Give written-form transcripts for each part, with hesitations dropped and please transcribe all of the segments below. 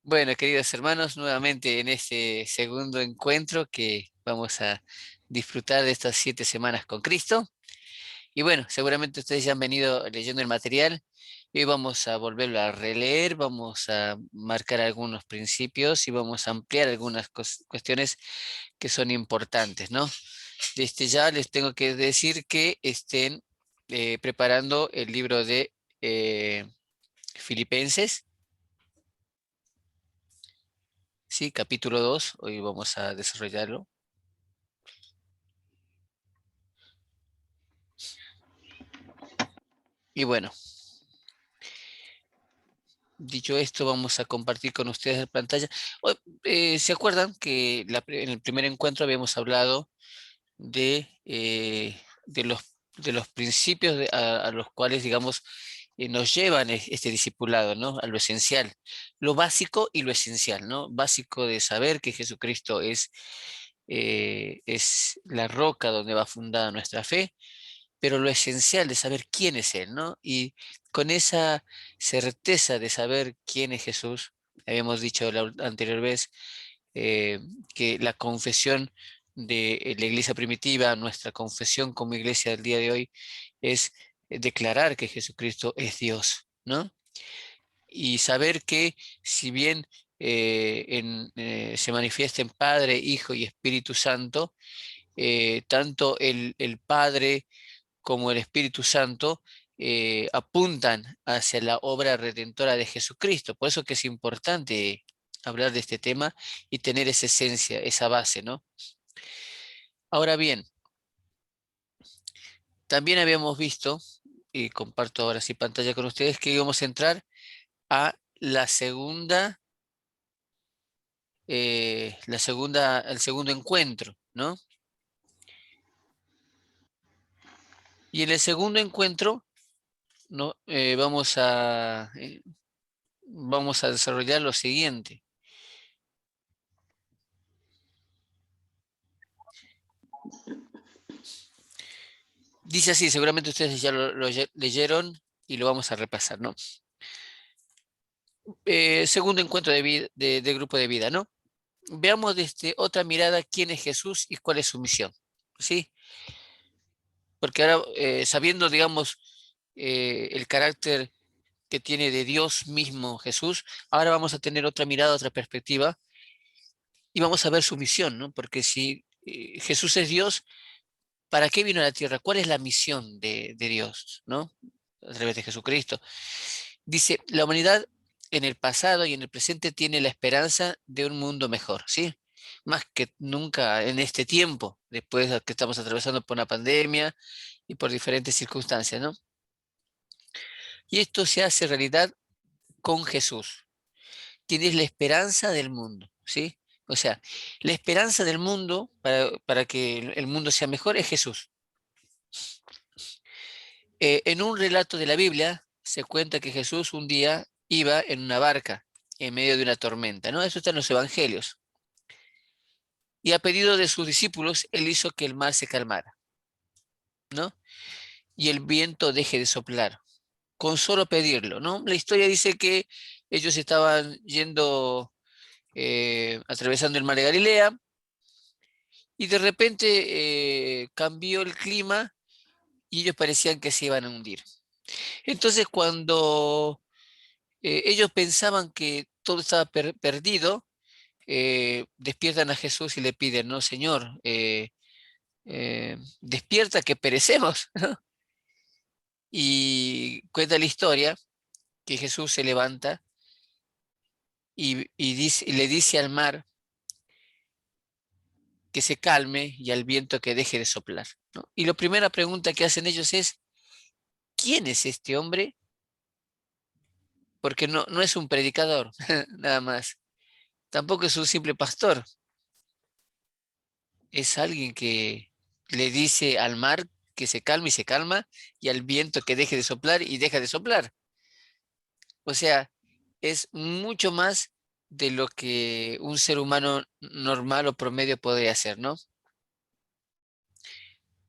Bueno, queridos hermanos, nuevamente en este segundo encuentro que vamos a disfrutar de estas 7 semanas con Cristo. Y bueno, seguramente ustedes ya han venido leyendo el material y hoy vamos a volverlo a releer, vamos a marcar algunos principios y vamos a ampliar algunas cuestiones que son importantes, ¿no? Desde ya les tengo que decir que estén preparando el libro de Filipenses. Sí, capítulo 2. Hoy vamos a desarrollarlo. Y bueno, dicho esto, vamos a compartir con ustedes la pantalla. ¿Se acuerdan que en el primer encuentro habíamos hablado de los principios a los cuales, digamos, nos llevan este discipulado, ¿no? A lo esencial, lo básico y lo esencial, ¿no? Básico de saber que Jesucristo es la roca donde va fundada nuestra fe, pero lo esencial de saber quién es Él, ¿no? Y con esa certeza de saber quién es Jesús, habíamos dicho la anterior vez eh, que la confesión de la iglesia primitiva, nuestra confesión como iglesia del día de hoy, es declarar que Jesucristo es Dios, ¿no? Y saber que si bien se manifiesta en Padre, Hijo y Espíritu Santo, tanto el Padre como el Espíritu Santo apuntan hacia la obra redentora de Jesucristo. Por eso que es importante hablar de este tema y tener esa esencia, esa base, ¿no? Ahora bien, también habíamos visto, y comparto ahora sí pantalla con ustedes, que íbamos a entrar a el segundo encuentro, ¿no? Y en el segundo encuentro, ¿no? Vamos a desarrollar lo siguiente. Dice así, seguramente ustedes ya lo leyeron y lo vamos a repasar, ¿no? Segundo encuentro de grupo de vida, ¿no? Veamos desde otra mirada quién es Jesús y cuál es su misión, ¿sí? Porque ahora, sabiendo, digamos, el carácter que tiene de Dios mismo Jesús, ahora vamos a tener otra mirada, otra perspectiva y vamos a ver su misión, ¿no? Porque si Jesús es Dios, ¿para qué vino a la tierra? ¿Cuál es la misión de Dios, ¿no? A través de Jesucristo. Dice, la humanidad en el pasado y en el presente tiene la esperanza de un mundo mejor, ¿sí? Más que nunca en este tiempo, después de que estamos atravesando por una pandemia y por diferentes circunstancias, ¿no? Y esto se hace realidad con Jesús, quien es la esperanza del mundo, ¿sí? O sea, la esperanza del mundo para que el mundo sea mejor es Jesús. En un relato de la Biblia se cuenta que Jesús un día iba en una barca en medio de una tormenta, ¿no? Eso está en los evangelios. Y a pedido de sus discípulos, él hizo que el mar se calmara, ¿no? Y el viento deje de soplar, con solo pedirlo, ¿no? La historia dice que ellos estaban yendo, atravesando el mar de Galilea, y de repente cambió el clima y ellos parecían que se iban a hundir. Entonces, cuando ellos pensaban que todo estaba perdido, despiertan a Jesús y le piden, no, Señor, despierta que perecemos. Y cuenta la historia que Jesús se levanta y le dice al mar que se calme y al viento que deje de soplar, ¿no? Y la primera pregunta que hacen ellos es, ¿quién es este hombre? Porque no es un predicador, nada más. Tampoco es un simple pastor. Es alguien que le dice al mar que se calme y se calma, y al viento que deje de soplar y deja de soplar. O sea, es mucho más de lo que un ser humano normal o promedio podría hacer, ¿no?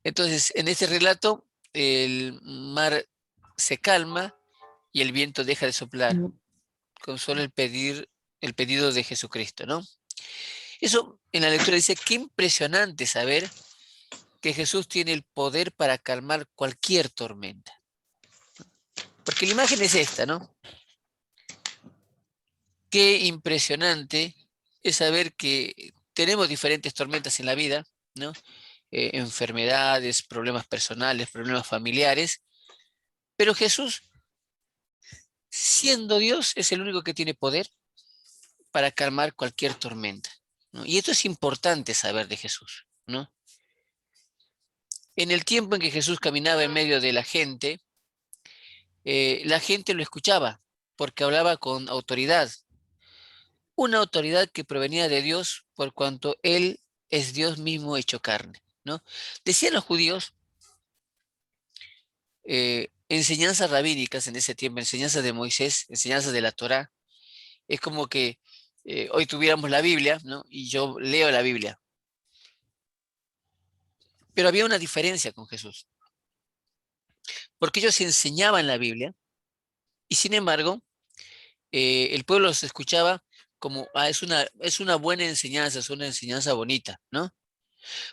Entonces, en este relato, el mar se calma y el viento deja de soplar, con solo el pedir el pedido de Jesucristo, ¿no? Eso en la lectura dice, qué impresionante saber que Jesús tiene el poder para calmar cualquier tormenta. Porque la imagen es esta, ¿no? Qué impresionante es saber que tenemos diferentes tormentas en la vida, ¿no? Enfermedades, problemas personales, problemas familiares, pero Jesús, siendo Dios, es el único que tiene poder para calmar cualquier tormenta, ¿no? Y esto es importante saber de Jesús, ¿no? En el tiempo en que Jesús caminaba en medio de la gente lo escuchaba porque hablaba con autoridad, una autoridad que provenía de Dios por cuanto Él es Dios mismo hecho carne, ¿no? Decían los judíos, enseñanzas rabínicas en ese tiempo, enseñanzas de Moisés, enseñanzas de la Torá, es como que hoy tuviéramos la Biblia, ¿no? Y yo leo la Biblia. Pero había una diferencia con Jesús, porque ellos enseñaban la Biblia y sin embargo el pueblo los escuchaba como, es una buena enseñanza, es una enseñanza bonita, ¿no?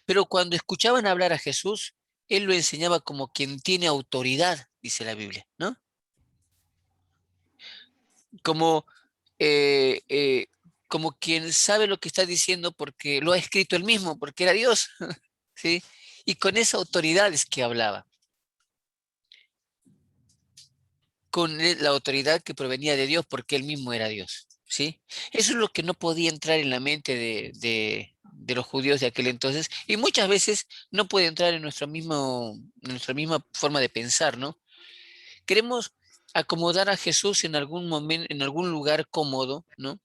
Pero cuando escuchaban hablar a Jesús, él lo enseñaba como quien tiene autoridad, dice la Biblia, ¿no? Como, eh, eh, como quien sabe lo que está diciendo porque lo ha escrito él mismo, porque era Dios, ¿sí? Y con esa autoridad es que hablaba, con la autoridad que provenía de Dios porque él mismo era Dios, ¿sí? Eso es lo que no podía entrar en la mente de los judíos de aquel entonces y muchas veces no puede entrar en nuestra misma forma de pensar, ¿no? Queremos acomodar a Jesús en algún momento, en algún lugar cómodo, ¿no?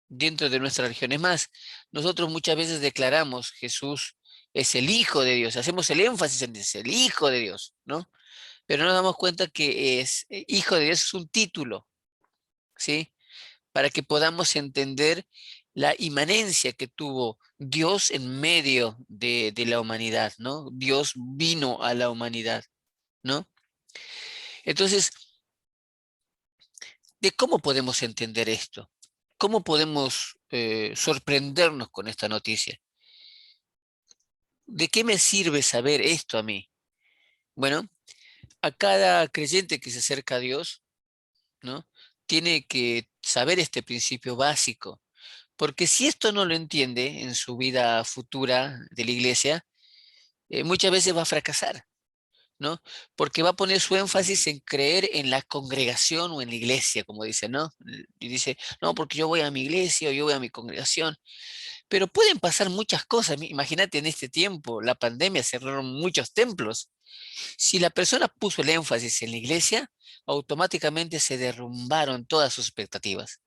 Dentro de nuestra religión. Es más, nosotros muchas veces declaramos Jesús es el Hijo de Dios, hacemos el énfasis en es el Hijo de Dios, ¿no? Pero no nos damos cuenta que es Hijo de Dios es un título, ¿sí? Para que podamos entender la inmanencia que tuvo Dios en medio de la humanidad, ¿no? Dios vino a la humanidad, ¿no? Entonces, ¿de cómo podemos entender esto? ¿Cómo podemos sorprendernos con esta noticia? ¿De qué me sirve saber esto a mí? Bueno, a cada creyente que se acerca a Dios, ¿no? Tiene que saber este principio básico, porque si esto no lo entiende en su vida futura de la iglesia, muchas veces va a fracasar, ¿no? Porque va a poner su énfasis en creer en la congregación o en la iglesia, como dice, ¿no? Y dice, no, porque yo voy a mi iglesia o yo voy a mi congregación. Pero pueden pasar muchas cosas. Imagínate en este tiempo, la pandemia cerraron muchos templos. Si la persona puso el énfasis en la iglesia, automáticamente se derrumbaron todas sus expectativas.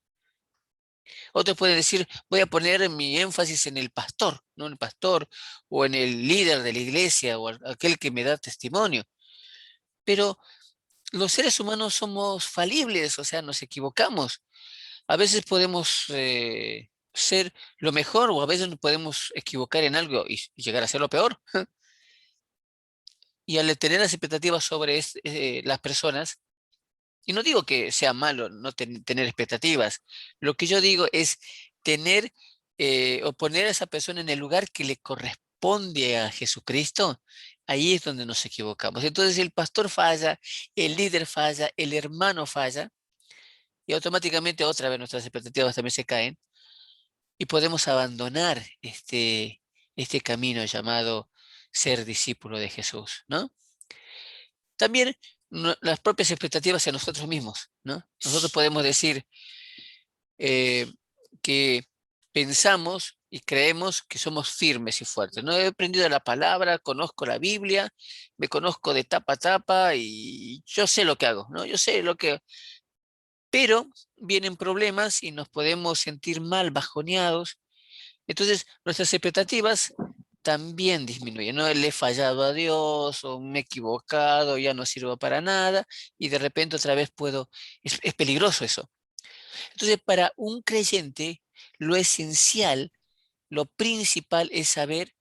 Otros pueden decir, voy a poner mi énfasis en el pastor, ¿no? En el pastor o en el líder de la iglesia o aquel que me da testimonio. Pero los seres humanos somos falibles, o sea, nos equivocamos. A veces podemos ser lo mejor o a veces nos podemos equivocar en algo y llegar a ser lo peor. Y al tener las expectativas sobre las personas, y no digo que sea malo no tener expectativas, lo que yo digo es tener o poner a esa persona en el lugar que le corresponde a Jesucristo, ahí es donde nos equivocamos. Entonces el pastor falla, el líder falla, el hermano falla, y automáticamente otra vez nuestras expectativas también se caen, y podemos abandonar este camino llamado ser discípulo de Jesús, ¿no? También las propias expectativas en nosotros mismos, ¿no? Nosotros podemos decir eh, que pensamos y creemos que somos firmes y fuertes. No he aprendido la palabra, conozco la Biblia, me conozco de tapa a tapa y yo sé lo que hago, ¿no? Yo sé lo que... Pero vienen problemas y nos podemos sentir mal, bajoneados. Entonces, nuestras expectativas también disminuyen, ¿no? Le he fallado a Dios o me he equivocado, ya no sirvo para nada y de repente otra vez puedo... Es peligroso eso. Entonces, para un creyente, lo esencial, lo principal es saber,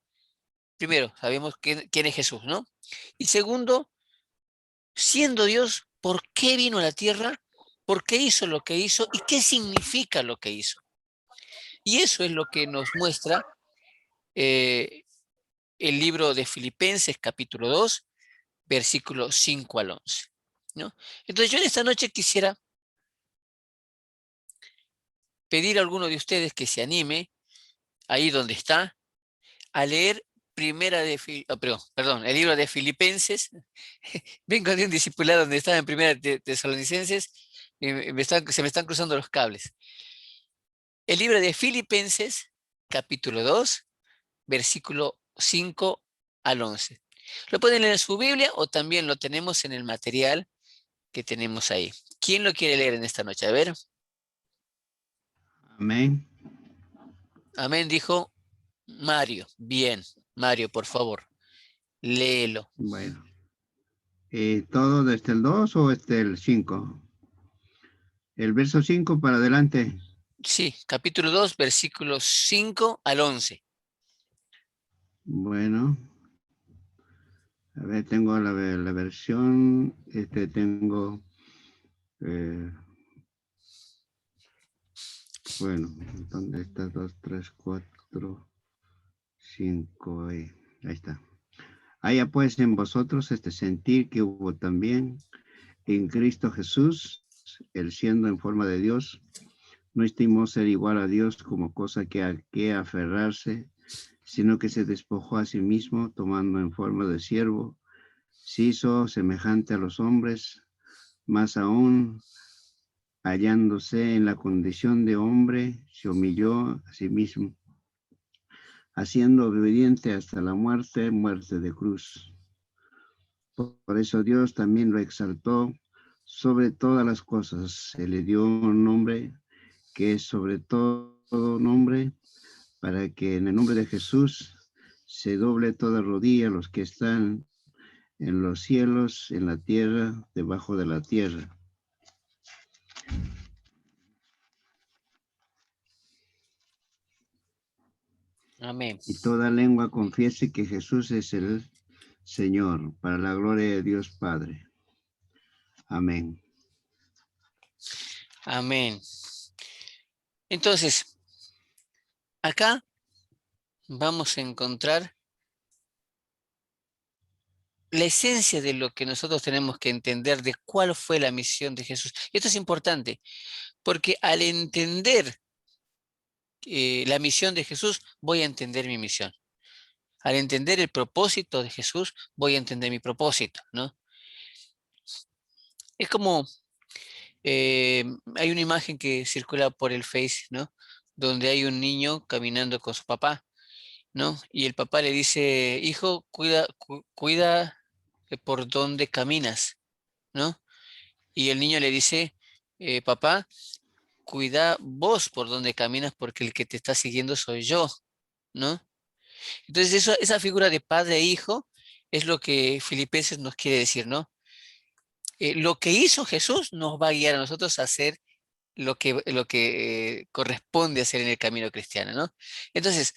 primero, sabemos quién es Jesús, ¿no? Y segundo, siendo Dios, ¿por qué vino a la tierra? ¿Por qué hizo lo que hizo? ¿Y qué significa lo que hizo? Y eso es lo que nos muestra el libro de Filipenses, capítulo 2, versículos 5 al 11, ¿no? Entonces yo en esta noche quisiera pedir a alguno de ustedes que se anime, ahí donde está, a leer el libro de Filipenses. Vengo de un discipulado donde estaba en primera de Tesalonicenses y se me están cruzando los cables. El libro de Filipenses, capítulo 2, versículo 5 al 11. Lo pueden leer en su Biblia o también lo tenemos en el material que tenemos ahí. ¿Quién lo quiere leer en esta noche? A ver. Amén. Amén, dijo Mario. Bien, Mario, por favor, léelo. Bueno, ¿todo desde el 2 o desde el 5? El verso 5 para adelante. Sí, capítulo 2, versículos 5 al 11. Bueno, a ver, tengo la versión, tengo, eh, bueno, ¿dónde está? 2, 3, 4, 5, ahí está. Haya pues en vosotros este sentir que hubo también en Cristo Jesús, él siendo en forma de Dios, no estimó ser igual a Dios como cosa que aferrarse, sino que se despojó a sí mismo, tomando en forma de siervo, se hizo semejante a los hombres, más aún, hallándose en la condición de hombre, se humilló a sí mismo, haciendo obediente hasta la muerte, muerte de cruz. Por eso Dios también lo exaltó sobre todas las cosas, se le dio un nombre que es sobre todo nombre, para que en el nombre de Jesús se doble toda rodilla los que están en los cielos, en la tierra, debajo de la tierra. Amén. Y toda lengua confiese que Jesús es el Señor, para la gloria de Dios Padre. Amén. Amén. Entonces, acá vamos a encontrar la esencia de lo que nosotros tenemos que entender de cuál fue la misión de Jesús. Y esto es importante, porque al entender la misión de Jesús, voy a entender mi misión. Al entender el propósito de Jesús, voy a entender mi propósito, ¿no? Es como, eh, hay una imagen que circula por el Face, ¿no? Donde hay un niño caminando con su papá, ¿no? Y el papá le dice, hijo, cuida por dónde caminas, ¿no? Y el niño le dice, papá, cuida vos por dónde caminas porque el que te está siguiendo soy yo, ¿no? Entonces esa figura de padre e hijo es lo que Filipenses nos quiere decir, ¿no? Lo que hizo Jesús nos va a guiar a nosotros a hacer lo que corresponde hacer en el camino cristiano, ¿no? Entonces,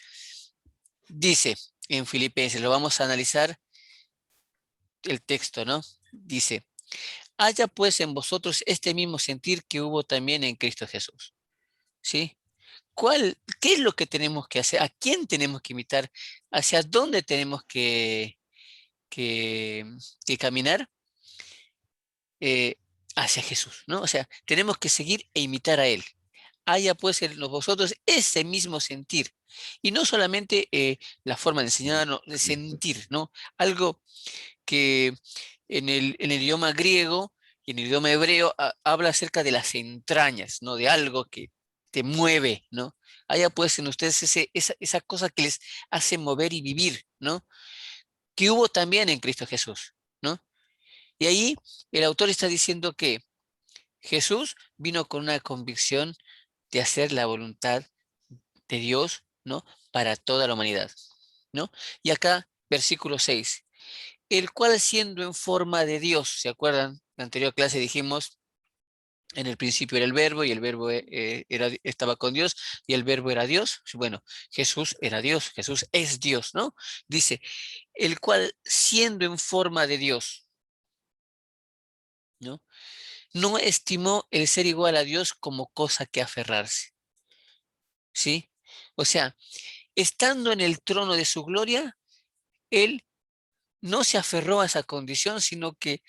dice en Filipenses, lo vamos a analizar el texto, ¿no? Dice, haya pues en vosotros este mismo sentir que hubo también en Cristo Jesús, ¿sí? ¿Qué es lo que tenemos que hacer? ¿A quién tenemos que imitar? ¿Hacia dónde tenemos que, que caminar? Eh, hacia Jesús, ¿no? O sea, tenemos que seguir e imitar a Él. Haya pues en vosotros ese mismo sentir. Y no solamente la forma de enseñar, no, de sentir, ¿no? Algo que en el idioma griego y en el idioma hebreo habla acerca de las entrañas, ¿no? De algo que te mueve, ¿no? Haya pues en ustedes esa cosa que les hace mover y vivir, ¿no? Que hubo también en Cristo Jesús, ¿no? Y ahí el autor está diciendo que Jesús vino con una convicción de hacer la voluntad de Dios, ¿no? Para toda la humanidad, ¿no? Y acá, versículo 6, el cual siendo en forma de Dios, ¿se acuerdan? En la anterior clase dijimos, en el principio era el verbo y el verbo estaba con Dios y el verbo era Dios. Bueno, Jesús era Dios, Jesús es Dios, ¿no? Dice, el cual siendo en forma de Dios, ¿no? No estimó el ser igual a Dios como cosa que aferrarse, ¿sí? O sea, estando en el trono de su gloria, Él no se aferró a esa condición, sino que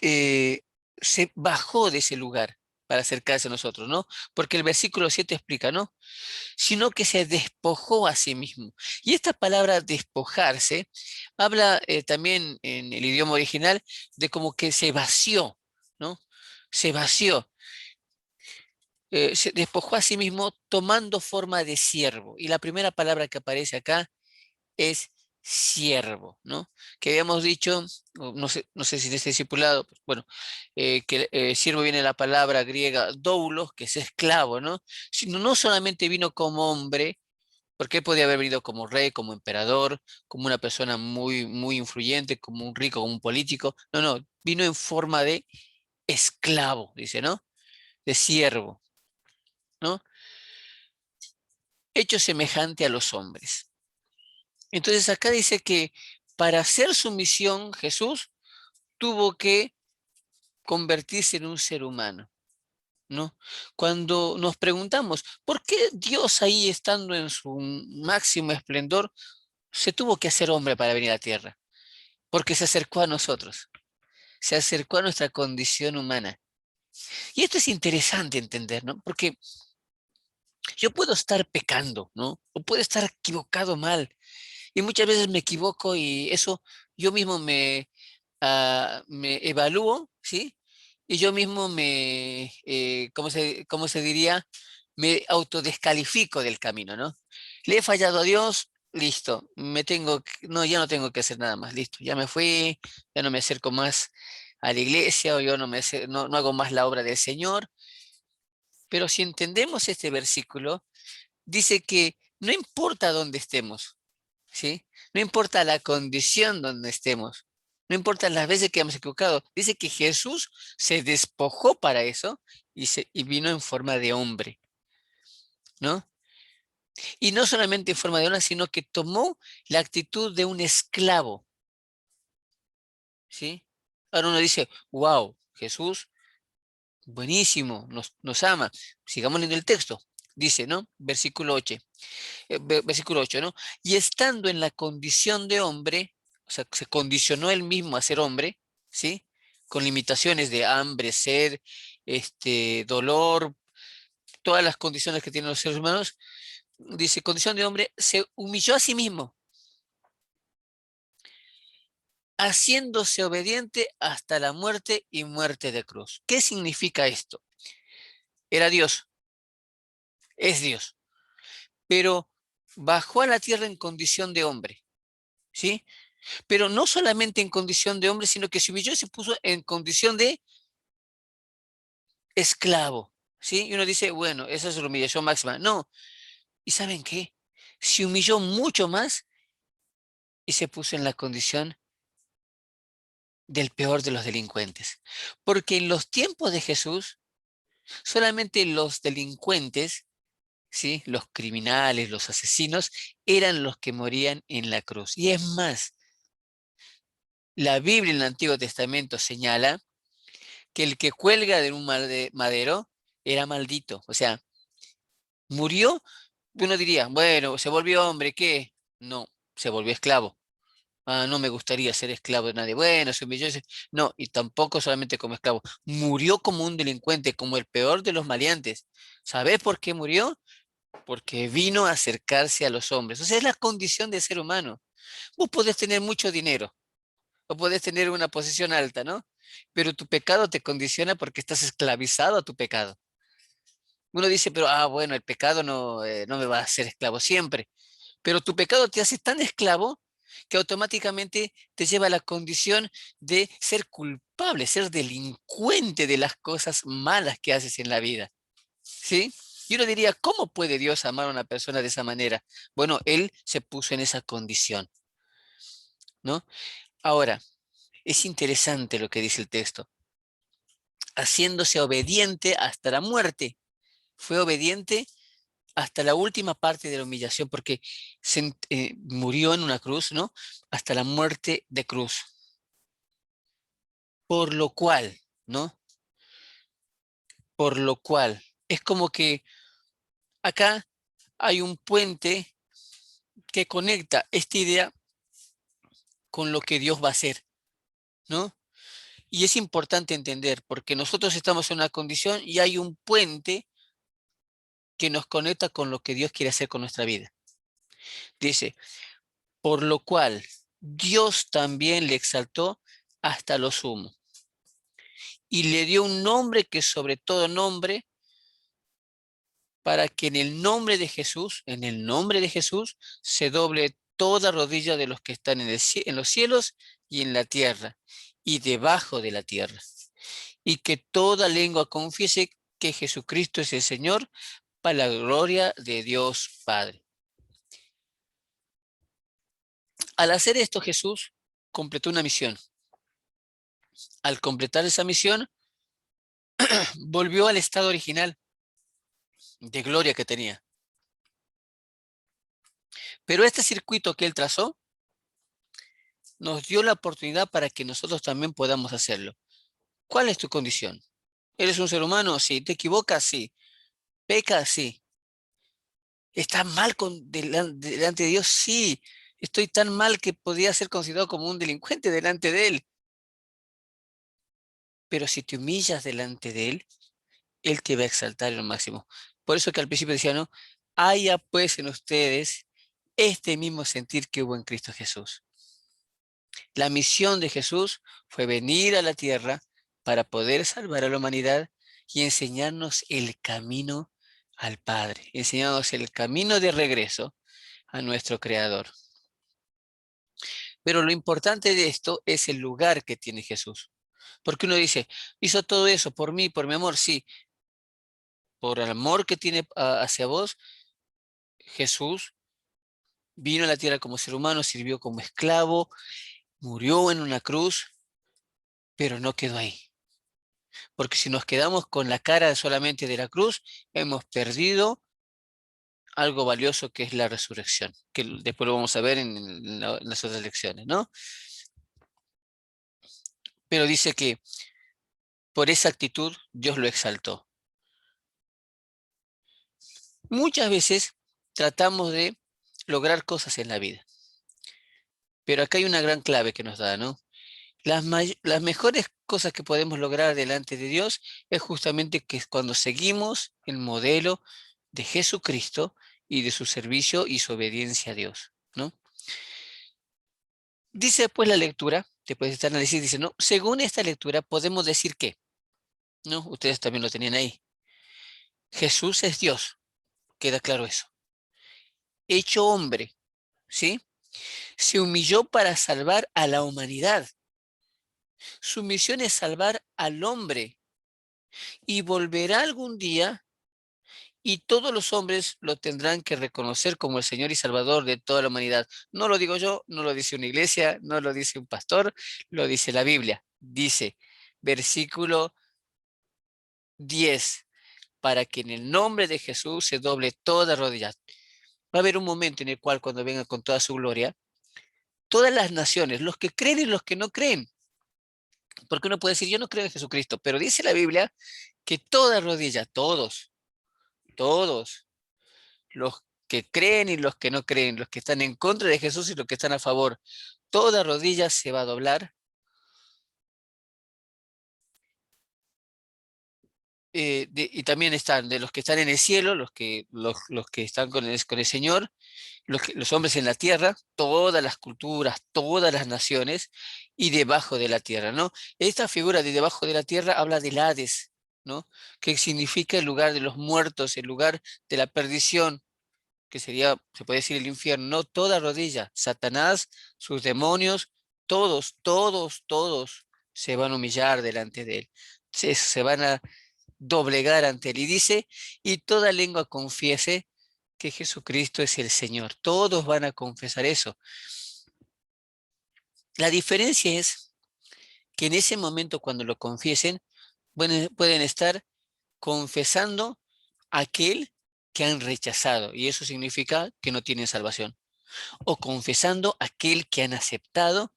eh, se bajó de ese lugar para acercarse a nosotros, ¿no? Porque el versículo 7 explica, ¿no? Sino que se despojó a sí mismo. Y esta palabra despojarse habla también en el idioma original de como que se vació, ¿no? Se vació, se despojó a sí mismo tomando forma de siervo. Y la primera palabra que aparece acá es siervo, ¿no? Que habíamos dicho, no sé si en este discipulado, pues, bueno, que siervo viene de la palabra griega doulos, que es esclavo, ¿no? Sino no solamente vino como hombre, porque él podía haber venido como rey, como emperador, como una persona muy, muy influyente, como un rico, como un político. No, no, vino en forma de esclavo, dice, ¿no? De siervo, ¿no? Hecho semejante a los hombres. Entonces acá dice que para hacer su misión, Jesús tuvo que convertirse en un ser humano, ¿no? Cuando nos preguntamos, ¿por qué Dios ahí estando en su máximo esplendor se tuvo que hacer hombre para venir a la tierra? Porque se acercó a nosotros, se acercó a nuestra condición humana. Y esto es interesante entender, ¿no? Porque yo puedo estar pecando, ¿no? O puedo estar equivocado mal. Y muchas veces me equivoco y eso yo mismo me evalúo, ¿sí? Y yo mismo ¿cómo se diría? Me autodescalifico del camino, ¿no? Le he fallado a Dios, listo, no, ya no tengo que hacer nada más, listo, ya me fui, ya no me acerco más a la iglesia o yo no hago más la obra del Señor. Pero si entendemos este versículo, dice que no importa dónde estemos, ¿sí? No importa la condición donde estemos, no importa las veces que hemos equivocado. Dice que Jesús se despojó para eso y vino en forma de hombre, ¿no? Y no solamente en forma de hombre, sino que tomó la actitud de un esclavo, ¿sí? Ahora uno dice, wow, Jesús, buenísimo, nos ama. Sigamos leyendo el texto. Dice, ¿no? Versículo 8, ¿no? Y estando en la condición de hombre, o sea, se condicionó él mismo a ser hombre, ¿sí? Con limitaciones de hambre, sed, dolor, todas las condiciones que tienen los seres humanos, dice, condición de hombre, se humilló a sí mismo, haciéndose obediente hasta la muerte y muerte de cruz. ¿Qué significa esto? Era Dios, es Dios, pero bajó a la tierra en condición de hombre, ¿sí? Pero no solamente en condición de hombre, sino que se humilló y se puso en condición de esclavo, ¿sí? Y uno dice, bueno, esa es la humillación máxima. No, ¿y saben qué? Se humilló mucho más y se puso en la condición del peor de los delincuentes. Porque en los tiempos de Jesús, solamente los delincuentes, ¿sí? Los criminales, los asesinos, eran los que morían en la cruz. Y es más, la Biblia en el Antiguo Testamento señala que el que cuelga de un madero era maldito. O sea, murió, uno diría, bueno, se volvió hombre, ¿qué? No, se volvió esclavo. Ah, no me gustaría ser esclavo de nadie. Bueno, se humilló. No, y tampoco solamente como esclavo. Murió como un delincuente, como el peor de los maleantes. ¿Sabés por qué murió? Porque vino a acercarse a los hombres. O sea, es la condición de ser humano. Vos podés tener mucho dinero o podés tener una posición alta, ¿no? Pero tu pecado te condiciona porque estás esclavizado a tu pecado. Uno dice, pero, bueno, el pecado no me va a hacer esclavo siempre. Pero tu pecado te hace tan esclavo que automáticamente te lleva a la condición de ser culpable, ser delincuente de las cosas malas que haces en la vida. ¿Sí? Y uno diría, ¿cómo puede Dios amar a una persona de esa manera? Bueno, Él se puso en esa condición, ¿no? Ahora, es interesante lo que dice el texto. Haciéndose obediente hasta la muerte. Fue obediente hasta la última parte de la humillación, porque murió en una cruz, ¿no? Hasta la muerte de cruz. Por lo cual, ¿no? Por lo cual, es como que acá hay un puente que conecta esta idea con lo que Dios va a hacer, ¿no? Y es importante entender, porque nosotros estamos en una condición y hay un puente que nos conecta con lo que Dios quiere hacer con nuestra vida. Dice, por lo cual Dios también le exaltó hasta lo sumo y le dio un nombre que sobre todo nombre, para que en el nombre de Jesús, se doble toda rodilla de los que están en los cielos y en la tierra y debajo de la tierra, y que toda lengua confiese que Jesucristo es el Señor, para la gloria de Dios Padre. Al hacer esto, Jesús completó una misión. Al completar esa misión, volvió al estado original de gloria que tenía. Pero este circuito que él trazó nos dio la oportunidad para que nosotros también podamos hacerlo. ¿Cuál es tu condición? ¿Eres un ser humano? Sí. ¿Te equivocas? Sí. ¿Pecas? Sí. ¿Estás mal delante de Dios? Sí. Estoy tan mal que podría ser considerado como un delincuente delante de Él. Pero si te humillas delante de Él te va a exaltar en lo máximo. Por eso que al principio decía, ¿no? Haya pues en ustedes este mismo sentir que hubo en Cristo Jesús. La misión de Jesús fue venir a la tierra para poder salvar a la humanidad y enseñarnos el camino al Padre, enseñarnos el camino de regreso a nuestro Creador. Pero lo importante de esto es el lugar que tiene Jesús. Porque uno dice, hizo todo eso por mí, por mi amor, sí, por el amor que tiene hacia vos, Jesús vino a la tierra como ser humano, sirvió como esclavo, murió en una cruz, pero no quedó ahí. Porque si nos quedamos con la cara solamente de la cruz, hemos perdido algo valioso que es la resurrección, que después lo vamos a ver en las otras lecciones, ¿no? Pero dice que por esa actitud Dios lo exaltó. Muchas veces tratamos de lograr cosas en la vida, pero acá hay una gran clave que nos da, ¿no? Las mejores cosas que podemos lograr delante de Dios es justamente que es cuando seguimos el modelo de Jesucristo y de su servicio y su obediencia a Dios, ¿no? Dice después la lectura, después de este análisis, dice, ¿no? Según esta lectura podemos decir que, ¿no? Ustedes también lo tenían ahí. Jesús es Dios, queda claro eso. Hecho hombre, ¿sí? Se humilló para salvar a la humanidad. Su misión es salvar al hombre y volverá algún día y todos los hombres lo tendrán que reconocer como el Señor y Salvador de toda la humanidad. No lo digo yo, no lo dice una iglesia, no lo dice un pastor, lo dice la Biblia. Dice, versículo 10, para que en el nombre de Jesús se doble toda rodilla. Va a haber un momento en el cual cuando venga con toda su gloria, todas las naciones, los que creen y los que no creen, porque uno puede decir, yo no creo en Jesucristo, pero dice la Biblia que toda rodilla, todos, los que creen y los que no creen, los que están en contra de Jesús y los que están a favor, toda rodilla se va a doblar. Y también están de los que están en el cielo, los que están con el Señor, los hombres en la tierra, todas las culturas, todas las naciones, y debajo de la tierra, ¿no? Esta figura de debajo de la tierra habla del Hades, ¿no? Que significa el lugar de los muertos, el lugar de la perdición, que sería, se puede decir el infierno, no toda rodilla, Satanás, sus demonios, todos se van a humillar delante de él, se van a doblegar ante él. Y dice, y toda lengua confiese que Jesucristo es el Señor. Todos van a confesar eso. La diferencia es que en ese momento cuando lo confiesen, pueden estar confesando a aquel que han rechazado, y eso significa que no tienen salvación, o confesando a aquel que han aceptado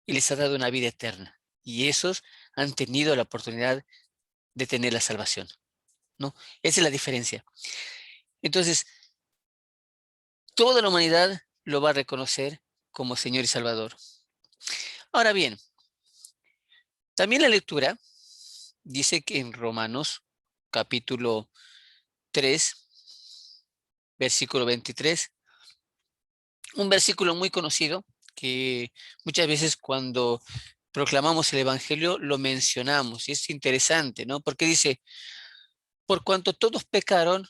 y les ha dado una vida eterna, y esos han tenido la oportunidad de tener la salvación, ¿no? Esa es la diferencia. Entonces, toda la humanidad lo va a reconocer como Señor y Salvador. Ahora bien, también la lectura dice que en Romanos capítulo 3, versículo 23, un versículo muy conocido que muchas veces cuando proclamamos el Evangelio lo mencionamos y es interesante, ¿no? Porque dice, por cuanto todos pecaron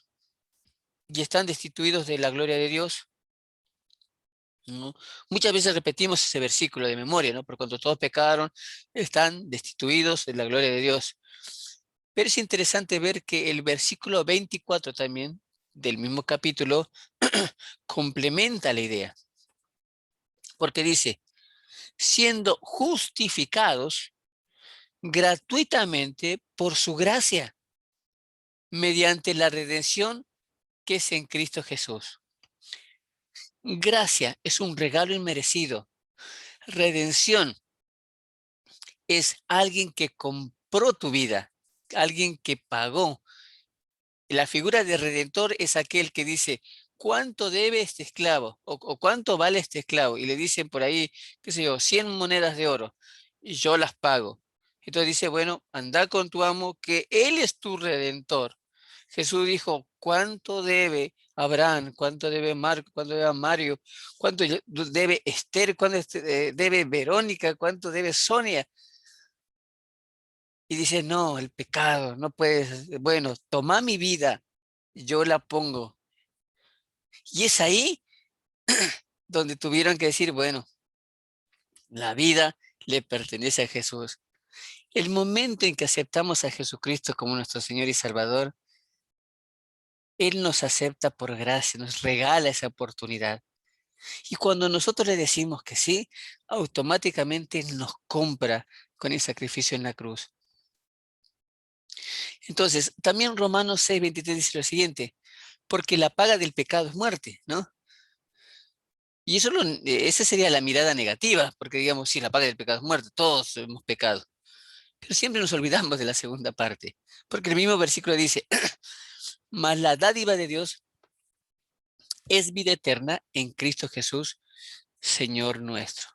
y están destituidos de la gloria de Dios, ¿no? Muchas veces repetimos ese versículo de memoria, ¿no? Por cuanto todos pecaron, están destituidos de la gloria de Dios. Pero es interesante ver que el versículo 24 también del mismo capítulo complementa la idea, porque dice, siendo justificados gratuitamente por su gracia, mediante la redención que es en Cristo Jesús. Gracia es un regalo inmerecido. Redención es alguien que compró tu vida, alguien que pagó. La figura de redentor es aquel que dice, ¿cuánto debe este esclavo? O ¿cuánto vale este esclavo? Y le dicen por ahí, qué sé yo, 100 monedas de oro, y yo las pago. Entonces dice, bueno, anda con tu amo, que él es tu redentor. Jesús dijo, ¿cuánto debe Abraham? ¿Cuánto debe Marco? ¿Cuánto debe Mario? ¿Cuánto debe Esther? ¿Cuánto debe Verónica? ¿Cuánto debe Sonia? Y dice, no, el pecado, no puedes, bueno, toma mi vida, yo la pongo. Y es ahí donde tuvieron que decir, bueno, la vida le pertenece a Jesús. El momento en que aceptamos a Jesucristo como nuestro Señor y Salvador, Él nos acepta por gracia, nos regala esa oportunidad. Y cuando nosotros le decimos que sí, automáticamente nos compra con el sacrificio en la cruz. Entonces, también Romanos 6:23 dice lo siguiente, porque la paga del pecado es muerte, ¿no? Y eso esa sería la mirada negativa, porque digamos, sí, la paga del pecado es muerte, todos hemos pecado. Pero siempre nos olvidamos de la segunda parte, porque el mismo versículo dice, mas la dádiva de Dios es vida eterna en Cristo Jesús, Señor nuestro.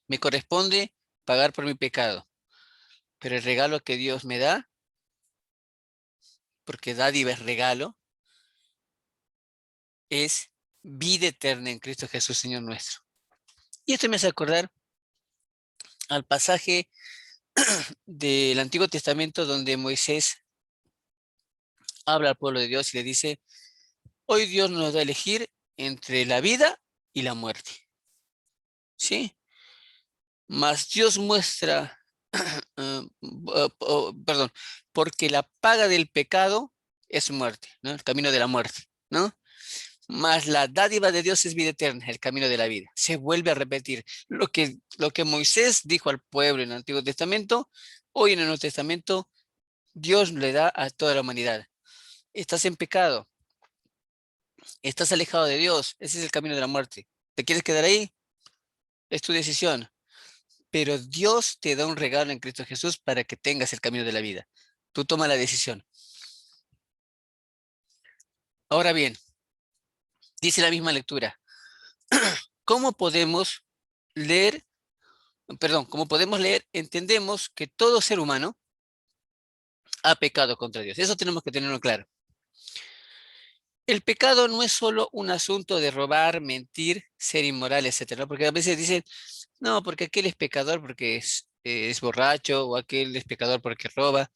Me corresponde pagar por mi pecado, pero el regalo que Dios me da, porque dádiva es regalo, es vida eterna en Cristo Jesús, Señor nuestro. Y esto me hace acordar al pasaje del Antiguo Testamento donde Moisés habla al pueblo de Dios y le dice, hoy Dios nos da a elegir entre la vida y la muerte. ¿Sí? Mas Dios muestra, perdón, porque la paga del pecado es muerte, ¿no? El camino de la muerte, ¿no? Mas la dádiva de Dios es vida eterna, el camino de la vida. Se vuelve a repetir lo que Moisés dijo al pueblo en el Antiguo Testamento, hoy en el Nuevo Testamento, Dios le da a toda la humanidad. Estás en pecado, estás alejado de Dios, ese es el camino de la muerte. ¿Te quieres quedar ahí? Es tu decisión. Pero Dios te da un regalo en Cristo Jesús para que tengas el camino de la vida. Tú toma la decisión. Ahora bien, dice la misma lectura, ¿cómo podemos leer? Perdón, como podemos leer, entendemos que todo ser humano ha pecado contra Dios. Eso tenemos que tenerlo claro. El pecado no es solo un asunto de robar, mentir, ser inmoral, etcétera, ¿no? Porque a veces dicen, no, porque aquel es pecador porque es borracho o aquel es pecador porque roba.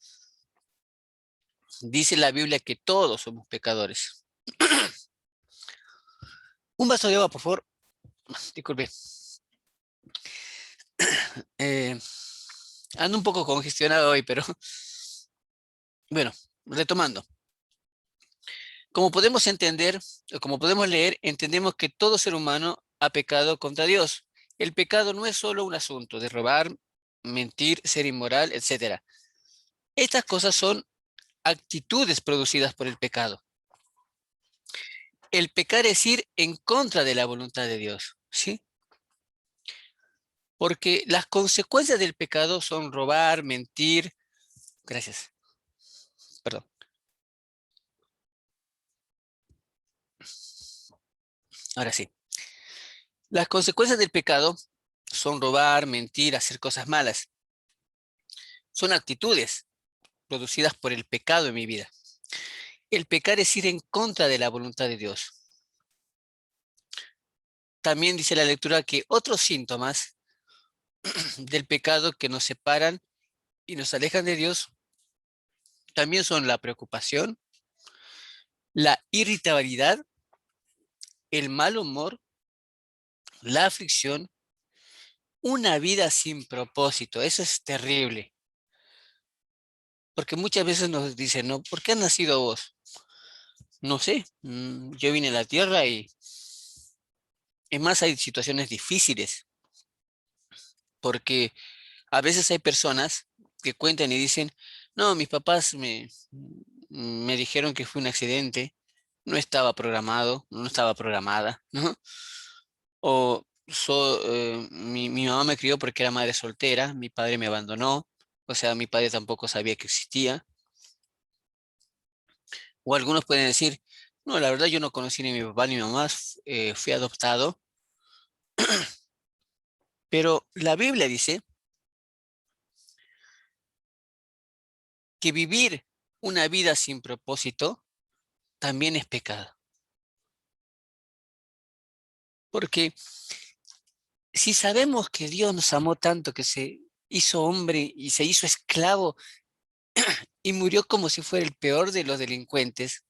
Dice la Biblia que todos somos pecadores. Un vaso de agua, por favor. Disculpe. Eh, ando un poco congestionado hoy, pero bueno, retomando. Como podemos entender, o como podemos leer, entendemos que todo ser humano ha pecado contra Dios. El pecado no es solo un asunto de robar, mentir, ser inmoral, etcétera. Estas cosas son actitudes producidas por el pecado. El pecar es ir en contra de la voluntad de Dios, ¿sí? Porque las consecuencias del pecado son robar, mentir, gracias, perdón. Ahora sí, las consecuencias del pecado son robar, mentir, hacer cosas malas. Son actitudes producidas por el pecado en mi vida. El pecar es ir en contra de la voluntad de Dios. También dice la lectura que otros síntomas del pecado que nos separan y nos alejan de Dios también son la preocupación, la irritabilidad, el mal humor, la aflicción, una vida sin propósito. Eso es terrible, porque muchas veces nos dicen, ¿no? ¿Por qué has nacido vos? No sé, yo vine a la tierra y es más, hay situaciones difíciles, porque a veces hay personas que cuentan y dicen, no, mis papás me dijeron que fue un accidente, no estaba programado, no estaba programada, ¿no? O mi mamá me crió porque era madre soltera, mi padre me abandonó, o sea, mi padre tampoco sabía que existía. O algunos pueden decir, no, la verdad yo no conocí ni a mi papá ni a mi mamá, fui adoptado. Pero la Biblia dice que vivir una vida sin propósito también es pecado. Porque si sabemos que Dios nos amó tanto que se hizo hombre y se hizo esclavo y murió como si fuera el peor de los delincuentes,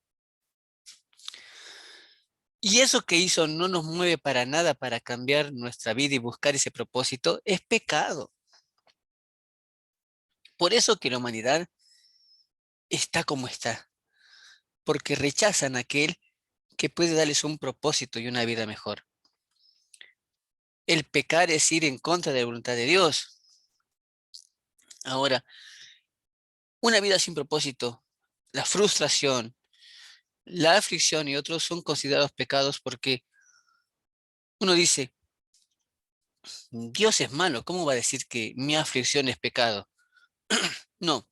y eso que hizo no nos mueve para nada para cambiar nuestra vida y buscar ese propósito, es pecado. Por eso que la humanidad está como está, porque rechazan a aquel que puede darles un propósito y una vida mejor. El pecar es ir en contra de la voluntad de Dios. Ahora, una vida sin propósito, la frustración, la aflicción y otros son considerados pecados porque uno dice, Dios es malo, ¿cómo va a decir que mi aflicción es pecado? No,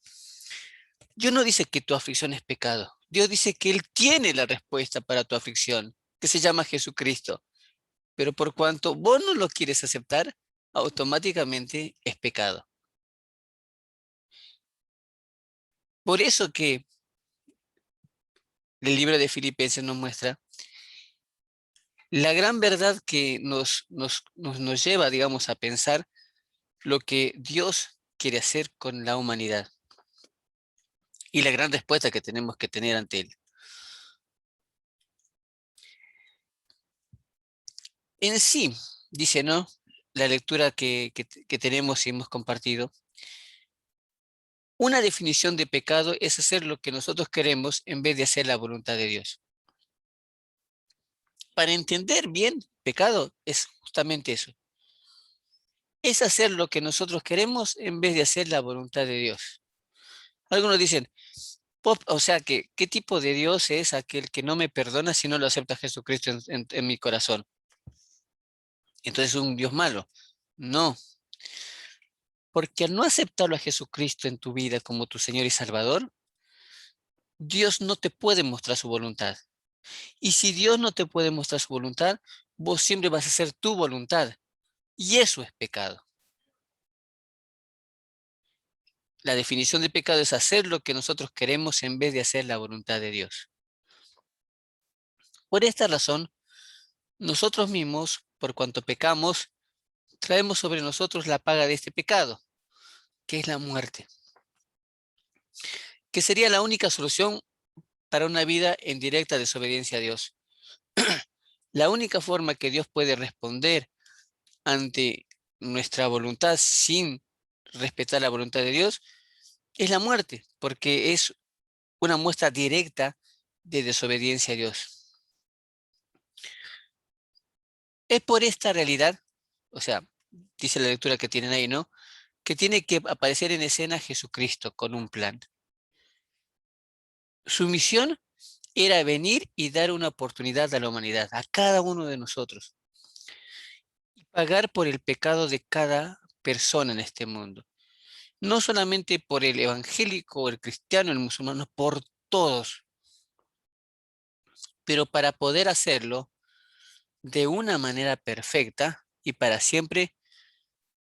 Dios no dice que tu aflicción es pecado. Dios dice que Él tiene la respuesta para tu aflicción, que se llama Jesucristo. Pero por cuanto vos no lo quieres aceptar, automáticamente es pecado. Por eso que el libro de Filipenses nos muestra la gran verdad que nos lleva, digamos, a pensar lo que Dios quiere hacer con la humanidad y la gran respuesta que tenemos que tener ante Él. En sí, dice, ¿no? La lectura que tenemos y hemos compartido, una definición de pecado es hacer lo que nosotros queremos en vez de hacer la voluntad de Dios. Para entender bien, pecado es justamente eso. Es hacer lo que nosotros queremos en vez de hacer la voluntad de Dios. Algunos dicen, o sea, que, ¿qué tipo de Dios es aquel que no me perdona si no lo acepta Jesucristo en mi corazón? Entonces es un Dios malo. No, porque al no aceptarlo a Jesucristo en tu vida como tu Señor y Salvador, Dios no te puede mostrar su voluntad. Y si Dios no te puede mostrar su voluntad, vos siempre vas a hacer tu voluntad. Y eso es pecado. La definición de pecado es hacer lo que nosotros queremos en vez de hacer la voluntad de Dios. Por esta razón, nosotros mismos, por cuanto pecamos, traemos sobre nosotros la paga de este pecado, que es la muerte, que sería la única solución para una vida en directa desobediencia a Dios. La única forma que Dios puede responder ante nuestra voluntad sin respetar la voluntad de Dios es la muerte, porque es una muestra directa de desobediencia a Dios. Es por esta realidad, o sea, dice la lectura que tienen ahí, ¿no? Que tiene que aparecer en escena Jesucristo con un plan. Su misión era venir y dar una oportunidad a la humanidad, a cada uno de nosotros, y pagar por el pecado de cada persona en este mundo. No solamente por el evangélico, el cristiano, el musulmán, por todos. Pero para poder hacerlo, de una manera perfecta y para siempre,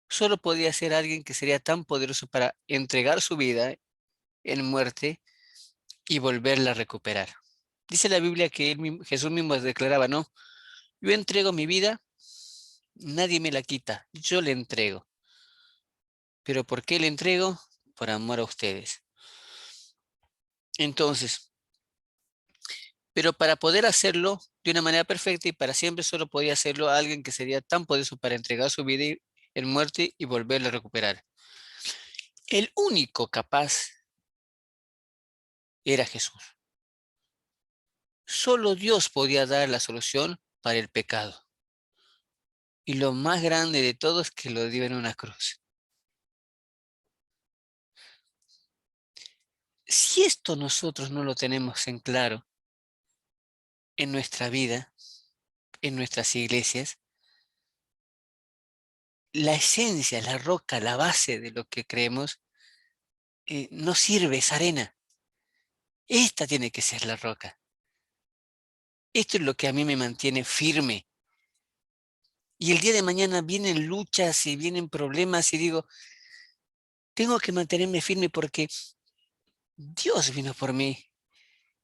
solo podía ser alguien que sería tan poderoso para entregar su vida en muerte y volverla a recuperar. Dice la Biblia que Jesús mismo declaraba, ¿no? Yo entrego mi vida, nadie me la quita, yo le entrego. ¿Pero por qué le entrego? Por amor a ustedes. Entonces, pero para poder hacerlo de una manera perfecta y para siempre solo podía hacerlo alguien que sería tan poderoso para entregar su vida en muerte y volverla a recuperar. El único capaz era Jesús. Solo Dios podía dar la solución para el pecado. Y lo más grande de todo es que lo dio en una cruz. Si esto nosotros no lo tenemos en claro en nuestra vida, en nuestras iglesias, la esencia, la roca, la base de lo que creemos, no sirve, es arena. Esta tiene que ser la roca. Esto es lo que a mí me mantiene firme. Y el día de mañana vienen luchas y vienen problemas y digo, tengo que mantenerme firme porque Dios vino por mí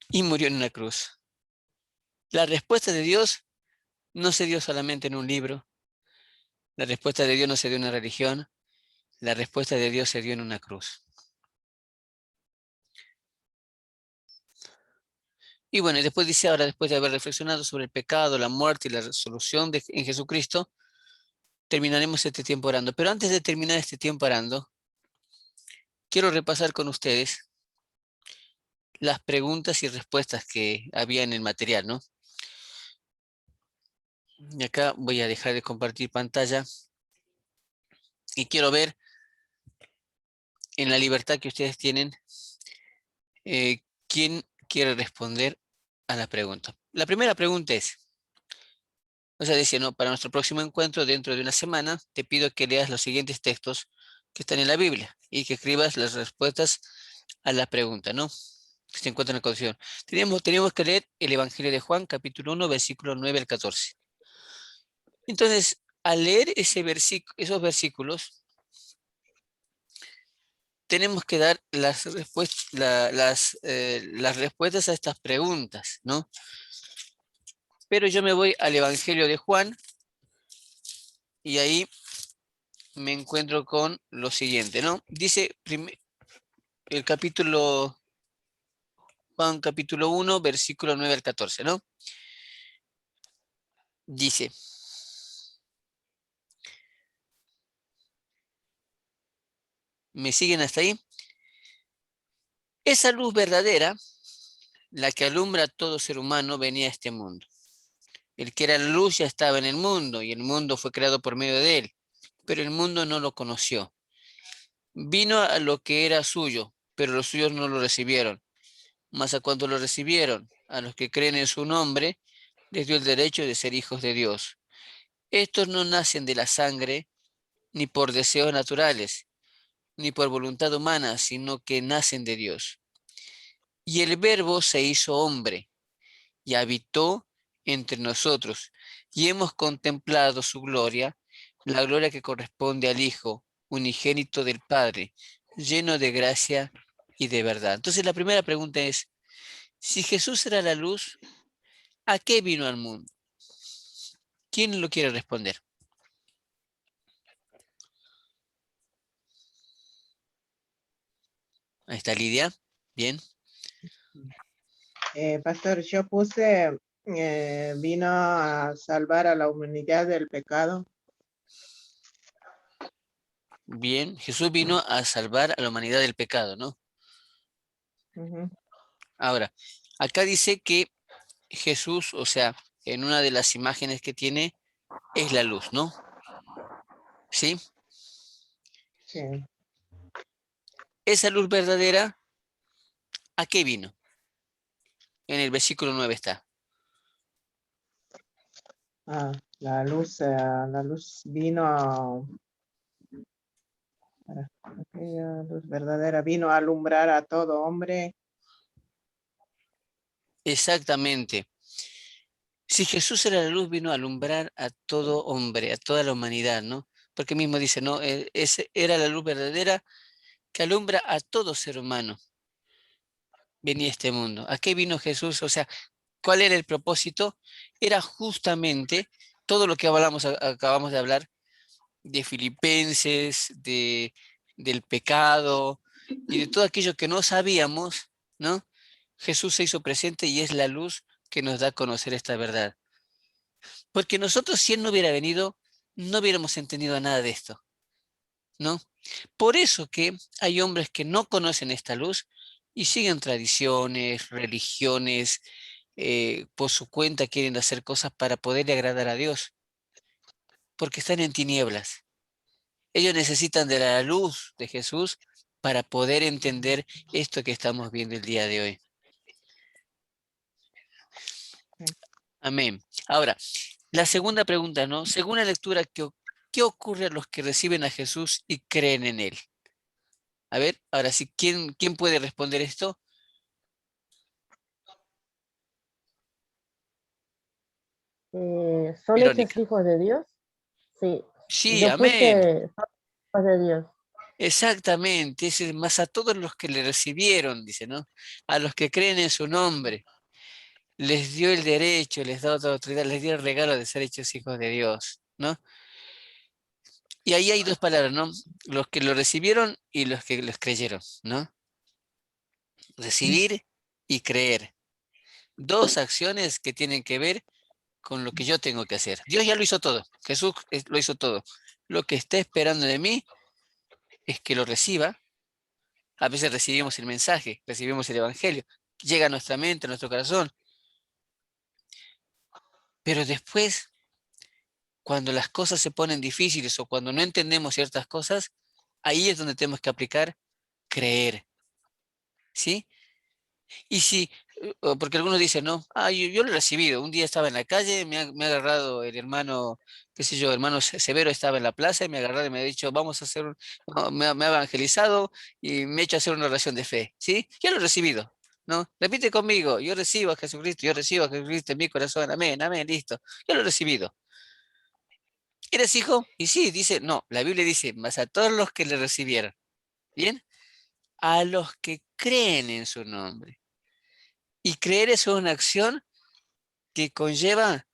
y murió en una cruz. La respuesta de Dios no se dio solamente en un libro. La respuesta de Dios no se dio en una religión. La respuesta de Dios se dio en una cruz. Y bueno, y después dice ahora, después de haber reflexionado sobre el pecado, la muerte y la resolución en Jesucristo, terminaremos este tiempo orando. Pero antes de terminar este tiempo orando, quiero repasar con ustedes las preguntas y respuestas que había en el material, ¿no? Y acá voy a dejar de compartir pantalla y quiero ver en la libertad que ustedes tienen quién quiere responder a la pregunta. La primera pregunta es, o sea, dice, no, para nuestro próximo encuentro dentro de una semana, te pido que leas los siguientes textos que están en la Biblia y que escribas las respuestas a la pregunta, ¿no? Que se encuentra en la condición. Teníamos que leer el Evangelio de Juan, capítulo 1, versículo 9 al 14. Entonces, al leer esos versículos, tenemos que dar las respuestas a estas preguntas, ¿no? Pero yo me voy al Evangelio de Juan y ahí me encuentro con lo siguiente, ¿no? Dice el capítulo, Juan capítulo 1, versículo 9 al 14, ¿no? Dice, ¿me siguen hasta ahí? Esa luz verdadera, la que alumbra a todo ser humano, venía a este mundo. El que era la luz ya estaba en el mundo y el mundo fue creado por medio de él, pero el mundo no lo conoció. Vino a lo que era suyo, pero los suyos no lo recibieron. Mas a cuanto lo recibieron, a los que creen en su nombre, les dio el derecho de ser hijos de Dios. Estos no nacen de la sangre, ni por deseos naturales, ni por voluntad humana, sino que nacen de Dios. Y el Verbo se hizo hombre y habitó entre nosotros, y hemos contemplado su gloria, la gloria que corresponde al Hijo unigénito del Padre, lleno de gracia y de verdad. Entonces la primera pregunta es, si Jesús era la luz, ¿a qué vino al mundo? ¿Quién lo quiere responder? Ahí está Lidia. Bien. Pastor, yo puse, vino a salvar a la humanidad del pecado. Bien, Jesús vino a salvar a la humanidad del pecado, ¿no? Ujú. Ahora, acá dice que Jesús, o sea, en una de las imágenes que tiene, es la luz, ¿no? ¿Sí? Sí. Esa luz verdadera, ¿a qué vino? En el versículo 9 está. Ah, la luz vino aquella luz verdadera vino a alumbrar a todo hombre. Exactamente. Si Jesús era la luz, vino a alumbrar a todo hombre, a toda la humanidad, ¿no? Porque mismo dice, ¿no? Ese era la luz verdadera que alumbra a todo ser humano. Venía a este mundo. ¿A qué vino Jesús? O sea, ¿cuál era el propósito? Era justamente todo lo que acabamos de hablar, de Filipenses, del pecado y de todo aquello que no sabíamos, ¿no? Jesús se hizo presente y es la luz que nos da a conocer esta verdad. Porque nosotros, si Él no hubiera venido, no hubiéramos entendido nada de esto, ¿no? Por eso que hay hombres que no conocen esta luz y siguen tradiciones, religiones, por su cuenta quieren hacer cosas para poderle agradar a Dios, porque están en tinieblas. Ellos necesitan de la luz de Jesús para poder entender esto que estamos viendo el día de hoy. Amén. Ahora, la segunda pregunta, ¿no? Según la lectura, ¿qué ocurre a los que reciben a Jesús y creen en Él? A ver, ahora sí, ¿quién puede responder esto? ¿Son hechos Verónica. hijos de Dios? Sí, Sí, yo amén. puse son hijos de Dios. Exactamente. Es más a todos los que le recibieron, dice, ¿no? A los que creen en su nombre. Les dio el derecho, les da otra autoridad, les dio el regalo de ser hechos hijos de Dios, ¿no? Y ahí hay dos palabras, ¿no? Los que lo recibieron y los que los creyeron, ¿no? Recibir y creer. Dos acciones que tienen que ver con lo que yo tengo que hacer. Dios ya lo hizo todo. Jesús lo hizo todo. Lo que está esperando de mí es que lo reciba. A veces recibimos el mensaje, recibimos el evangelio, llega a nuestra mente, a nuestro corazón. Pero después, cuando las cosas se ponen difíciles o cuando no entendemos ciertas cosas, ahí es donde tenemos que aplicar creer, ¿sí? Y si, porque algunos dicen, no, yo lo he recibido, un día estaba en la calle, me ha agarrado el hermano, qué sé yo, hermano Severo estaba en la plaza y me ha agarrado y me ha dicho, vamos a hacer, no, me ha evangelizado y me ha hecho hacer una oración de fe, ¿sí? Ya lo he recibido, ¿no? Repite conmigo, yo recibo a Jesucristo en mi corazón, amén, amén, listo, ya lo he recibido. ¿Eres hijo? Y sí, dice, no, la Biblia dice, más a todos los que le recibieron, ¿bien? A los que creen en su nombre. Y creer es una acción que conlleva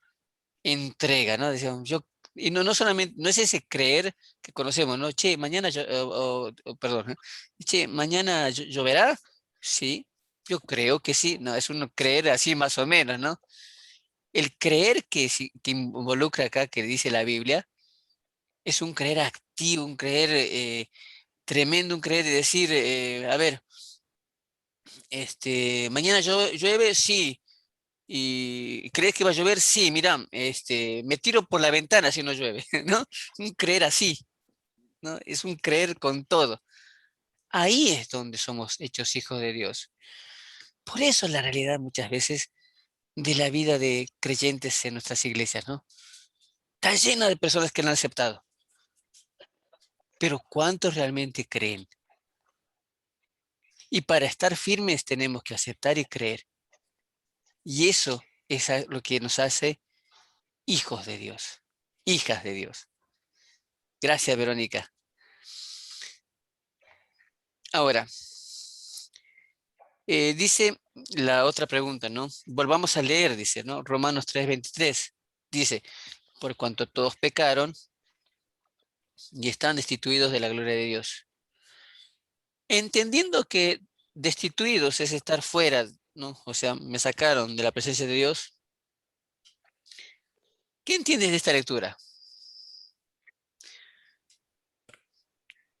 entrega, ¿no? Decíamos, y no solamente, no es ese creer que conocemos, ¿no? Che, mañana, perdón, ¿eh? Che, mañana lloverá, sí, yo creo que sí, no, es uno creer así más o menos, ¿no? El creer que involucra acá, que dice la Biblia, es un creer activo, un creer tremendo, un creer de decir, a ver, mañana llueve, sí. ¿Y crees que va a llover? Sí, mira, me tiro por la ventana si no llueve, ¿no? Un creer así, ¿no? Es un creer con todo. Ahí es donde somos hechos hijos de Dios. Por eso la realidad muchas veces de la vida de creyentes en nuestras iglesias, ¿no? Está llena de personas que lo han aceptado. Pero ¿cuántos realmente creen? Y para estar firmes tenemos que aceptar y creer. Y eso es lo que nos hace hijos de Dios, hijas de Dios. Gracias, Verónica. Ahora, dice la otra pregunta, ¿no? Volvamos a leer, dice, ¿no? Romanos 3:23. Dice, por cuanto todos pecaron y están destituidos de la gloria de Dios. Entendiendo que destituidos es estar fuera, ¿no? O sea, me sacaron de la presencia de Dios. ¿Qué entiendes de esta lectura?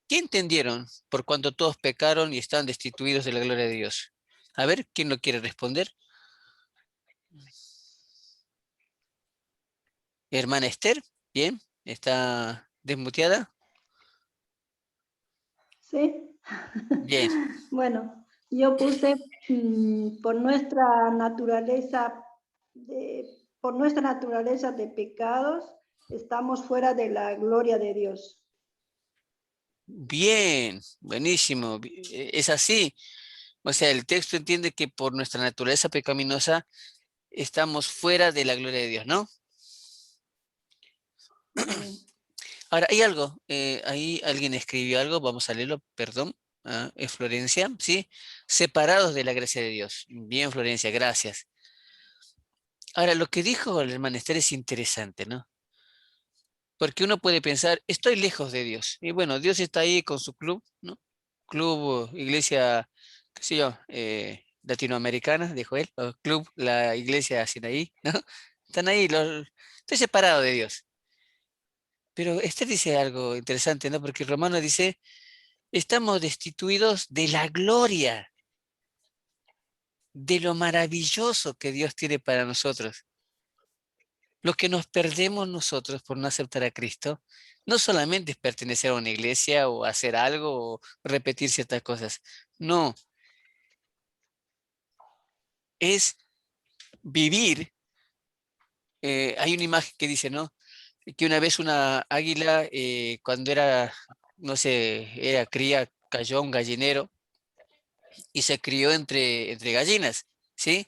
¿Qué entendieron por cuanto todos pecaron y están destituidos de la gloria de Dios? A ver, ¿quién lo quiere responder? Hermana Esther, bien, está desmuteada. Sí. Bien, Bueno, yo puse por nuestra naturaleza de pecados, estamos fuera de la gloria de Dios. bien, buenísimo. Es así. O sea, el texto entiende que por nuestra naturaleza pecaminosa estamos fuera de la gloria de Dios, ¿no? Amén. Ahora, hay algo, ahí alguien escribió algo, vamos a leerlo, perdón, es Florencia, ¿sí? Separados de la gracia de Dios. Bien, Florencia, gracias. Ahora, lo que dijo el hermano Esther es interesante, ¿no? Porque uno puede pensar, estoy lejos de Dios. Y bueno, Dios está ahí con su club, ¿no? Club, iglesia, qué sé yo, latinoamericana, dijo él, o club, la iglesia Sinaí, ¿no? Están ahí, estoy separado de Dios. Pero Esther dice algo interesante, ¿no? Porque Romano dice, estamos destituidos de la gloria, de lo maravilloso que Dios tiene para nosotros. Lo que nos perdemos nosotros por no aceptar a Cristo, no solamente es pertenecer a una iglesia o hacer algo o repetir ciertas cosas. No, es vivir. Hay una imagen que dice, ¿no? Que una vez una águila, cuando era, no sé, era cría, cayó a un gallinero y se crió entre gallinas, ¿sí?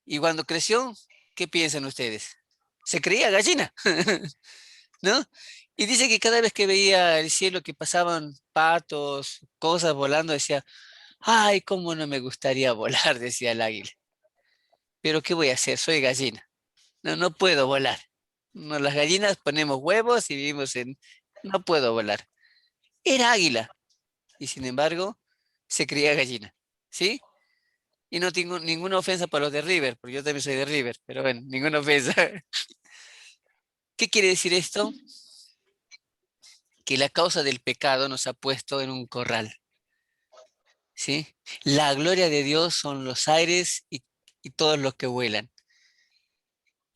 Y cuando creció, ¿qué piensan ustedes? Se creía gallina, ¿no? Y dice que cada vez que veía el cielo que pasaban patos, cosas volando, decía, ay, cómo no me gustaría volar, decía el águila. Pero ¿qué voy a hacer? Soy gallina. No, no puedo volar. No, las gallinas ponemos huevos y vivimos en... No puedo volar. Era águila y sin embargo se creía gallina, ¿sí? Y no tengo ninguna ofensa para los de River, porque yo también soy de River, pero bueno, ninguna ofensa. ¿Qué quiere decir esto? Que la causa del pecado nos ha puesto en un corral, ¿sí? La gloria de Dios son los aires y todos los que vuelan.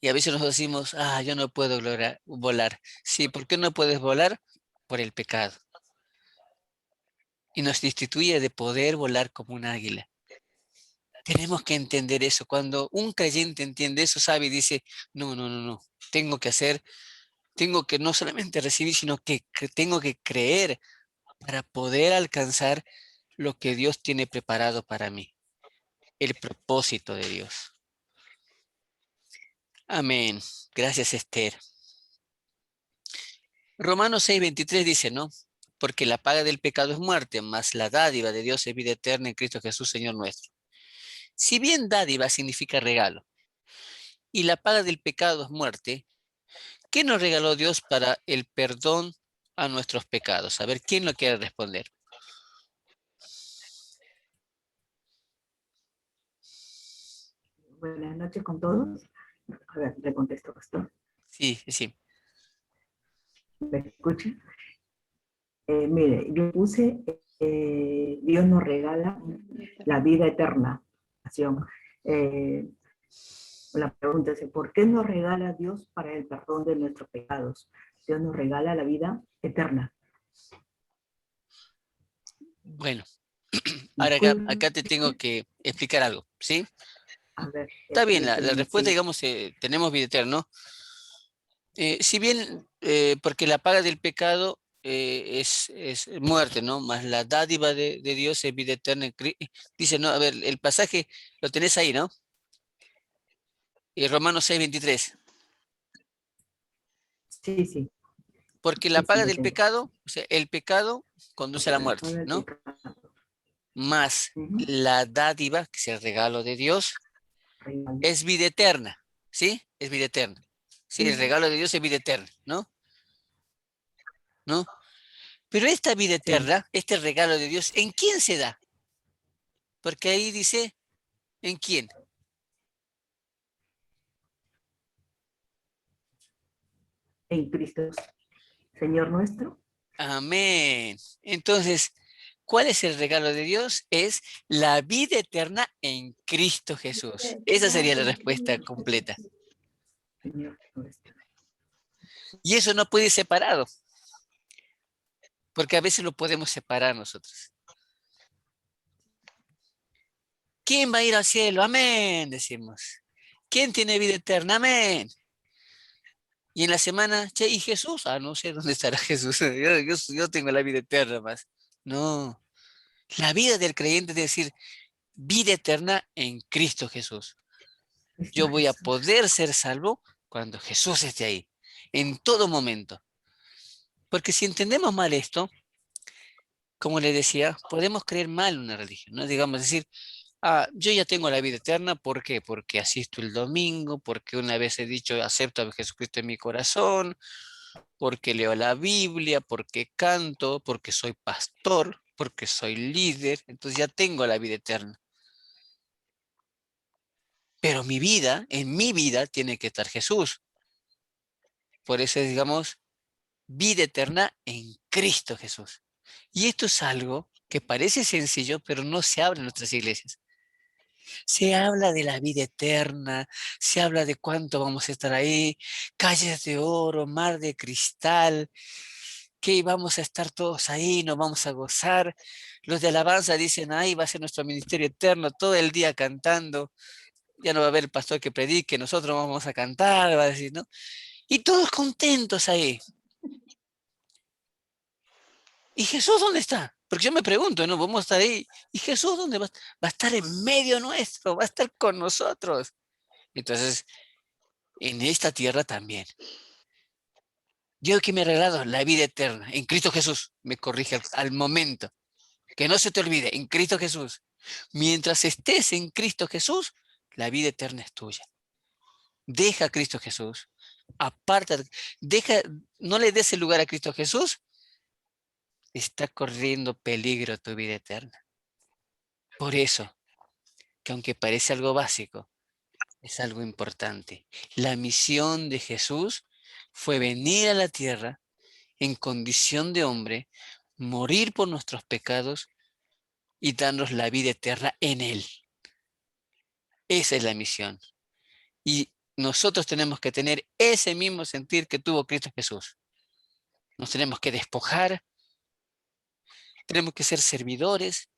Y a veces nos decimos, yo no puedo volar. Sí, ¿por qué no puedes volar? Por el pecado. Y nos destituye de poder volar como un águila. Tenemos que entender eso. Cuando un creyente entiende eso, sabe y dice, no, no, no, no, tengo que no solamente recibir, sino que tengo que creer para poder alcanzar lo que Dios tiene preparado para mí, el propósito de Dios. Amén. Gracias, Esther. Romanos 6:23 dice, ¿no? Porque la paga del pecado es muerte, mas la dádiva de Dios es vida eterna en Cristo Jesús, Señor nuestro. Si bien dádiva significa regalo y la paga del pecado es muerte, ¿qué nos regaló Dios para el perdón a nuestros pecados? A ver, ¿quién lo quiere responder? Buenas noches con todos. A ver, le contesto, pastor. Sí, sí. ¿Me escucha? Mire, yo puse, Dios nos regala la vida eterna. La pregunta es, ¿por qué nos regala Dios para el perdón de nuestros pecados? Dios nos regala la vida eterna. Bueno, ahora acá te tengo que explicar algo, ¿sí? A ver, Está bien, la respuesta, sí. digamos, tenemos vida eterna, ¿no? Si bien, porque la paga del pecado es muerte, ¿no? Más la dádiva de Dios es vida eterna. Dice, no, a ver, el pasaje lo tenés ahí, ¿no? Y Romanos 6:23. Sí, sí. Porque la Sí, sí, paga lo del tengo. pecado, o sea, el pecado conduce a la muerte, Para el ¿no? pecado. Más la dádiva, que es el regalo de Dios, Regalo. es vida eterna, ¿sí? Es vida eterna. Sí, el Sí. regalo de Dios es vida eterna, ¿no? ¿No? Pero esta vida Sí. eterna, este regalo de Dios, ¿en quién se da? Porque ahí dice, ¿en quién? En Cristo, Señor nuestro. Amén. Entonces, ¿cuál es el regalo de Dios? Es la vida eterna en Cristo Jesús. Esa sería la respuesta completa. Señor nuestro. Y eso no puede ir separado, porque a veces lo podemos separar nosotros. ¿Quién va a ir al cielo? Amén, decimos. ¿Quién tiene vida eterna? Amén. Y en la semana, che, ¿y Jesús? No sé dónde estará Jesús. Yo tengo la vida eterna más. No. La vida del creyente es decir, vida eterna en Cristo Jesús. Yo voy a poder ser salvo cuando Jesús esté ahí, en todo momento. Porque si entendemos mal esto, como le decía, podemos creer mal una religión, ¿no? Digamos, decir, yo ya tengo la vida eterna, ¿por qué? Porque asisto el domingo, porque una vez he dicho, acepto a Jesucristo en mi corazón, porque leo la Biblia, porque canto, porque soy pastor, porque soy líder, entonces ya tengo la vida eterna. Pero mi vida, en mi vida, tiene que estar Jesús. Por eso, digamos, vida eterna en Cristo Jesús. Y esto es algo que parece sencillo, pero no se habla en nuestras iglesias. Se habla de la vida eterna, se habla de cuánto vamos a estar ahí, calles de oro, mar de cristal, que vamos a estar todos ahí, nos vamos a gozar. Los de alabanza dicen, ahí va a ser nuestro ministerio eterno, todo el día cantando. Ya no va a haber el pastor que predique, nosotros vamos a cantar, va a decir, ¿no? Y todos contentos ahí. ¿Y Jesús dónde está? Porque yo me pregunto, ¿no? Vamos a estar ahí. ¿Y Jesús dónde va? Va a estar en medio nuestro, va a estar con nosotros. Entonces, en esta tierra también. Yo que me he regalado la vida eterna en Cristo Jesús, me corrige al momento. Que no se te olvide, en Cristo Jesús. Mientras estés en Cristo Jesús, la vida eterna es tuya. Deja a Cristo Jesús. Aparta, no le des el lugar a Cristo Jesús, está corriendo peligro tu vida eterna. Por eso, que aunque parece algo básico, es algo importante. La misión de Jesús fue venir a la tierra en condición de hombre, morir por nuestros pecados y darnos la vida eterna en Él. Esa es la misión. Y nosotros tenemos que tener ese mismo sentir que tuvo Cristo Jesús. Nos tenemos que despojar, tenemos que ser servidores,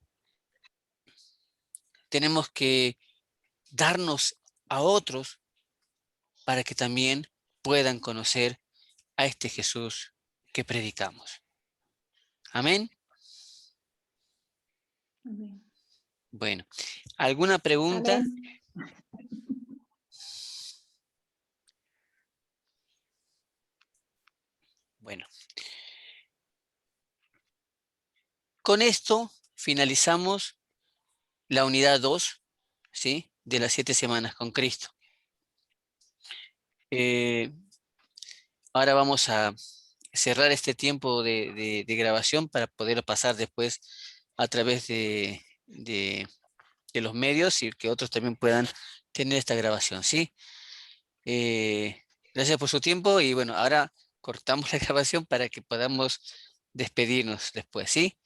tenemos que darnos a otros para que también puedan conocer a este Jesús que predicamos. Amén. Amén. Bueno, ¿alguna pregunta? Amén. Bueno, con esto finalizamos la unidad 2, ¿sí? De las 7 semanas con Cristo. Ahora vamos a cerrar este tiempo de grabación para poder pasar después a través de los medios y que otros también puedan tener esta grabación, ¿sí? Gracias por su tiempo y bueno, ahora cortamos la grabación para que podamos despedirnos después, ¿sí?